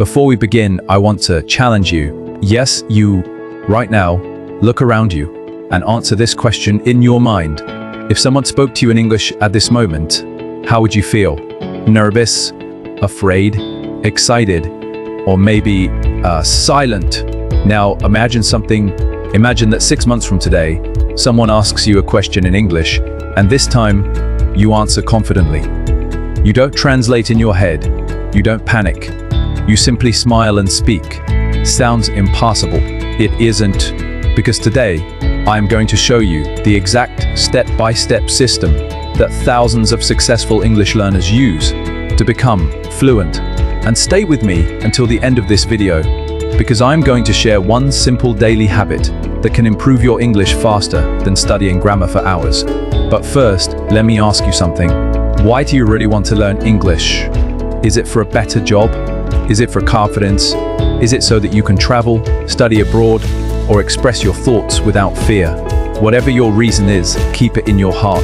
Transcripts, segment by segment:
Before we begin, I want to challenge you. Yes, you, right now, look around you and answer this question in your mind. If someone spoke to you in English at this moment, how would you feel? Nervous, afraid, excited, or maybe silent? Now imagine that 6 months from today, someone asks you a question in English, and this time you answer confidently. You don't translate in your head, you don't panic, you simply smile and speak. Sounds impossible. It isn't, because today I am going to show you the exact step-by-step system that thousands of successful English learners use to become fluent. And stay with me until the end of this video, because I'm going to share one simple daily habit that can improve your English faster than studying grammar for hours. But first, let me ask you something. Why do you really want to learn English? Is it for a better job? Is it for confidence? Is it so that you can travel, study abroad, or express your thoughts without fear? Whatever your reason is, keep it in your heart.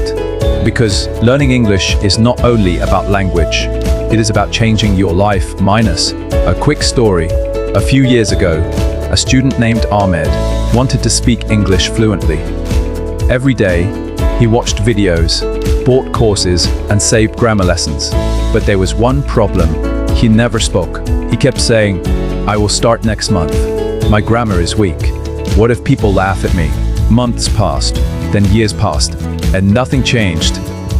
Because learning English is not only about language, it is about changing your life. A quick story. A few years ago, a student named Ahmed wanted to speak English fluently. Every day, he watched videos, bought courses, and saved grammar lessons. But there was one problem. He never spoke. He kept saying, "I will start next month. My grammar is weak. What if people laugh at me?" Months passed, then years passed, and nothing changed.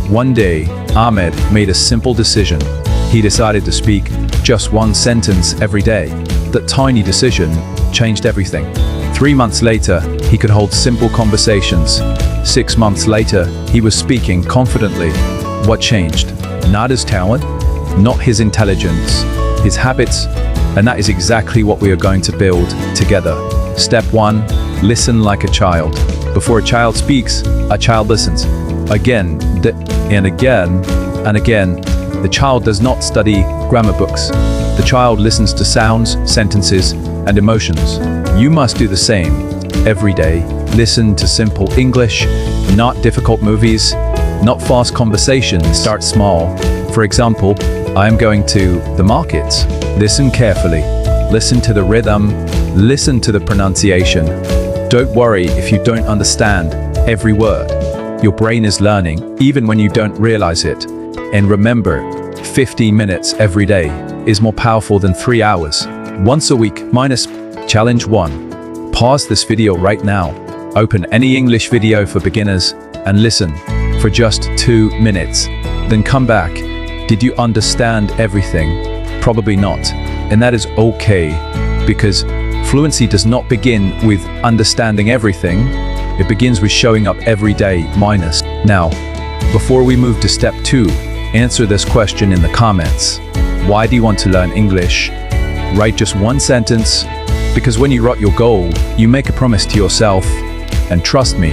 One day, Ahmed made a simple decision. He decided to speak just one sentence every day. That tiny decision changed everything. 3 months later, he could hold simple conversations. 6 months later, he was speaking confidently. What changed? Not his talent, not his intelligence, his habits, and that is exactly what we are going to build together. Step 1, listen like a child. Before a child speaks, a child listens. Again and again and again. The child does not study grammar books. The child listens to sounds, sentences, and emotions. You must do the same every day. Listen to simple English, not difficult movies, not fast conversations. Start small. For example, I am going to the market. Listen carefully. Listen to the rhythm. Listen to the pronunciation. Don't worry if you don't understand every word. Your brain is learning, even when you don't realize it. And remember, 15 minutes every day is more powerful than 3 hours. Once a week. Challenge 1. Pause this video right now. Open any English video for beginners and listen for just 2 minutes. Then come back. Did you understand everything? Probably not. And that is okay, because fluency does not begin with understanding everything. It begins with showing up every day. Now, before we move to step 2, answer this question in the comments. Why do you want to learn English? Write just one sentence, because when you write your goal, you make a promise to yourself. And trust me,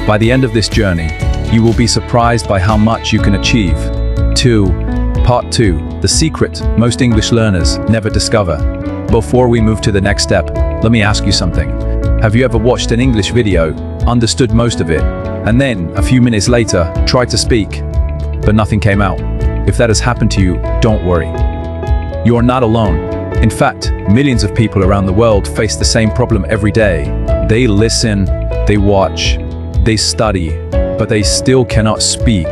by the end of this journey, you will be surprised by how much you can achieve. Part 2, the secret most English learners never discover. Before we move to the next step, let me ask you something. Have you ever watched an English video, understood most of it, and then, a few minutes later, tried to speak, but nothing came out? If that has happened to you, don't worry. You are not alone. In fact, millions of people around the world face the same problem every day. They listen, they watch, they study, but they still cannot speak.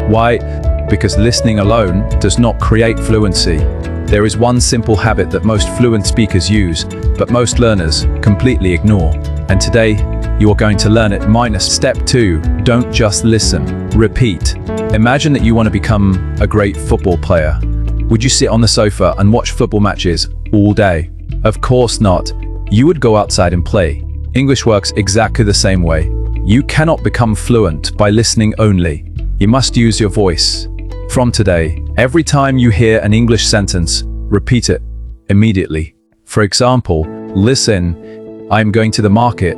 Why? Because listening alone does not create fluency. There is one simple habit that most fluent speakers use, but most learners completely ignore. And today, you are going to learn it. Step 2, don't just listen, repeat. Imagine that you want to become a great football player. Would you sit on the sofa and watch football matches all day? Of course not. You would go outside and play. English works exactly the same way. You cannot become fluent by listening only. You must use your voice. From today, every time you hear an English sentence, repeat it immediately. For example, listen, I am going to the market.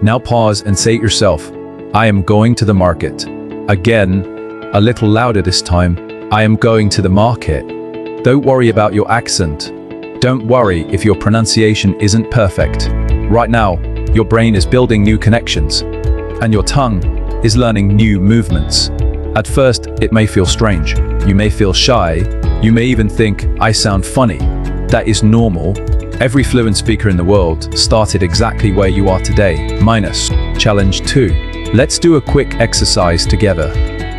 Now pause and say it yourself. I am going to the market. Again, a little louder this time. I am going to the market. Don't worry about your accent. Don't worry if your pronunciation isn't perfect. Right now, your brain is building new connections, and your tongue is learning new movements. At first, it may feel strange. You may feel shy. You may even think, I sound funny. That is normal. Every fluent speaker in the world started exactly where you are today, minus. Challenge 2. Let's do a quick exercise together.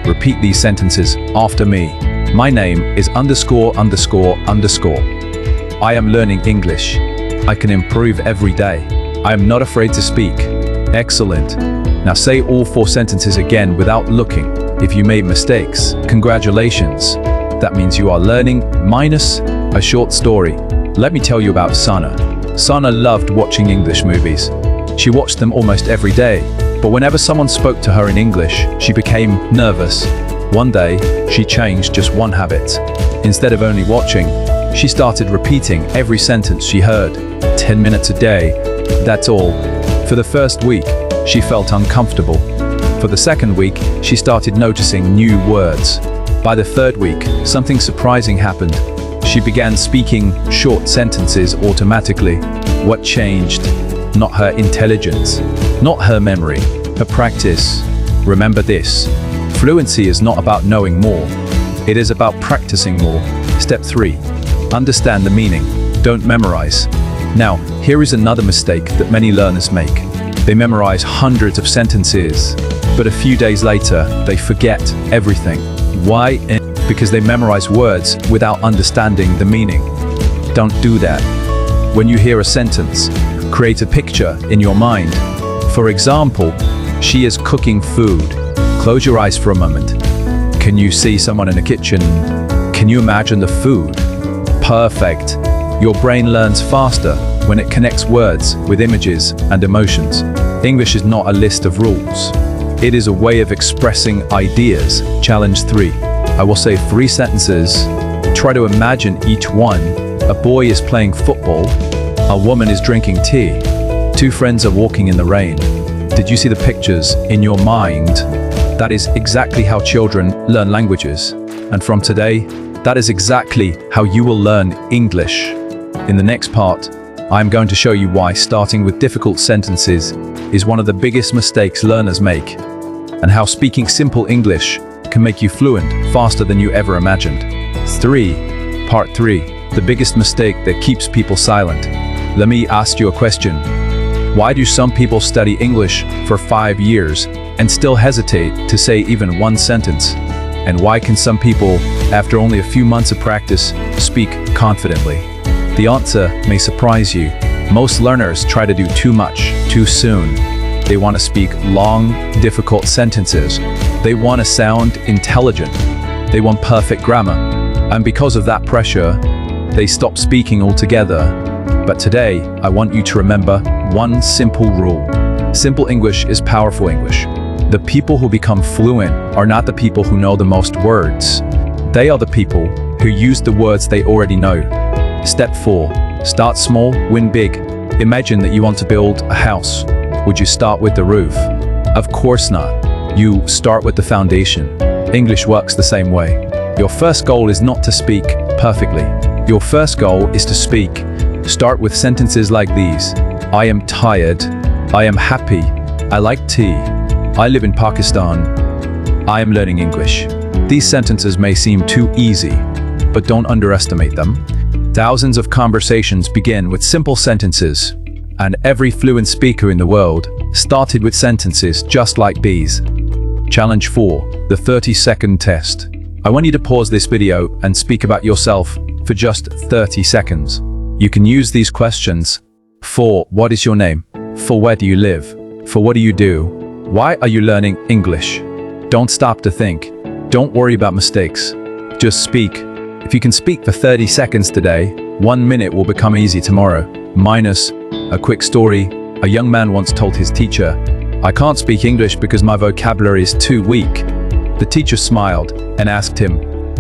Repeat these sentences after me. My name is underscore underscore underscore. I am learning English. I can improve every day. I am not afraid to speak. Excellent. Now say all 4 sentences again without looking. If you made mistakes, congratulations. That means you are learning, minus a short story. Let me tell you about Sana. Sana loved watching English movies. She watched them almost every day, but whenever someone spoke to her in English, she became nervous. One day, she changed just one habit. Instead of only watching, she started repeating every sentence she heard, 10 minutes a day. That's all. For the first week, she felt uncomfortable. For the second week, she started noticing new words. By the third week, something surprising happened. She began speaking short sentences automatically. What changed? Not her intelligence, not her memory, her practice. Remember this. Fluency is not about knowing more. It is about practicing more. Step 3. Understand the meaning. Don't memorize. Now, here is another mistake that many learners make. They memorize hundreds of sentences, but a few days later, they forget everything. Why? Because they memorize words without understanding the meaning. Don't do that. When you hear a sentence, create a picture in your mind. For example, she is cooking food. Close your eyes for a moment. Can you see someone in a kitchen? Can you imagine the food? Perfect. Your brain learns faster when it connects words with images and emotions. English is not a list of rules. It is a way of expressing ideas. Challenge 3. I will say 3 sentences. Try to imagine each one. A boy is playing football. A woman is drinking tea. 2 friends are walking in the rain. Did you see the pictures in your mind? That is exactly how children learn languages. And from today, that is exactly how you will learn English. In the next part, I'm going to show you why starting with difficult sentences is one of the biggest mistakes learners make, and how speaking simple English can make you fluent faster than you ever imagined. Part 3. The biggest mistake that keeps people silent. Let me ask you a question. Why do some people study English for 5 years and still hesitate to say even one sentence? And why can some people, after only a few months of practice, speak confidently? The answer may surprise you. Most learners try to do too much, too soon. They want to speak long, difficult sentences. They want to sound intelligent. They want perfect grammar. And because of that pressure, they stop speaking altogether. But today, I want you to remember one simple rule. Simple English is powerful English. The people who become fluent are not the people who know the most words. They are the people who use the words they already know. Step 4. Start small, win big. Imagine that you want to build a house. Would you start with the roof? Of course not. You start with the foundation. English works the same way. Your first goal is not to speak perfectly. Your first goal is to speak. Start with sentences like these. I am tired. I am happy. I like tea. I live in Pakistan. I am learning English. These sentences may seem too easy, but don't underestimate them. Thousands of conversations begin with simple sentences, and every fluent speaker in the world started with sentences just like these. Challenge 4, the 30-second test. I want you to pause this video and speak about yourself for just 30 seconds. You can use these questions. For what is your name? For where do you live? For what do you do? Why are you learning English? Don't stop to think. Don't worry about mistakes. Just speak. If you can speak for 30 seconds today, 1 minute will become easy tomorrow. Minus a quick story. A young man once told his teacher, I can't speak English because my vocabulary is too weak. The teacher smiled and asked him,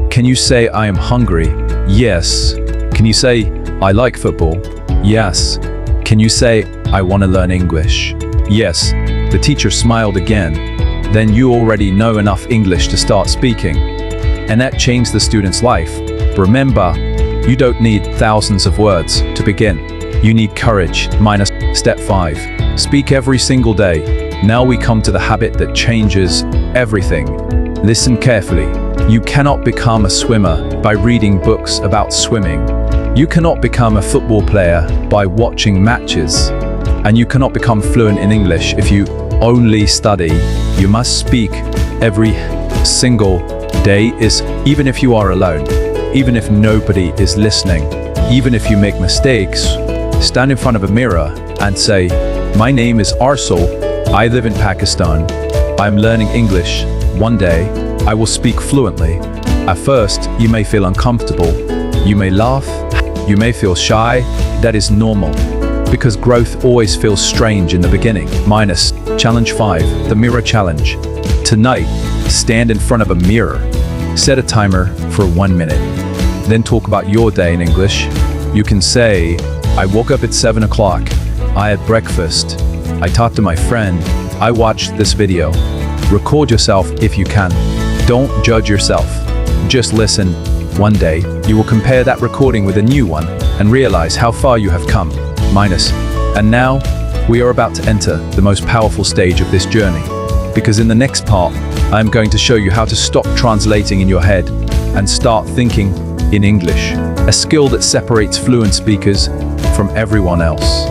can you say I am hungry? Yes. Can you say I like football? Yes. Can you say I want to learn English? Yes. The teacher smiled again. Then you already know enough English to start speaking. And that changed the student's life. Remember, you don't need thousands of words to begin. You need courage. Minus step 5. Speak every single day. Now we come to the habit that changes everything. Listen carefully. You cannot become a swimmer by reading books about swimming. You cannot become a football player by watching matches, and you cannot become fluent in English if you only study. You must speak every single day, even if you are alone, even if nobody is listening, even if you make mistakes. Stand in front of a mirror and say, "My name is Arsal. I live in Pakistan. I'm learning English. One day, I will speak fluently." At first, you may feel uncomfortable. You may laugh. You may feel shy. That is normal, because growth always feels strange in the beginning. Challenge 5, the mirror challenge. Tonight, stand in front of a mirror. Set a timer for 1 minute. Then talk about your day in English. You can say, "I woke up at 7 o'clock. I had breakfast. I talked to my friend. I watched this video." Record yourself if you can. Don't judge yourself. Just listen. One day, you will compare that recording with a new one and realize how far you have come. And now, we are about to enter the most powerful stage of this journey. Because in the next part, I am going to show you how to stop translating in your head and start thinking in English, a skill that separates fluent speakers from everyone else.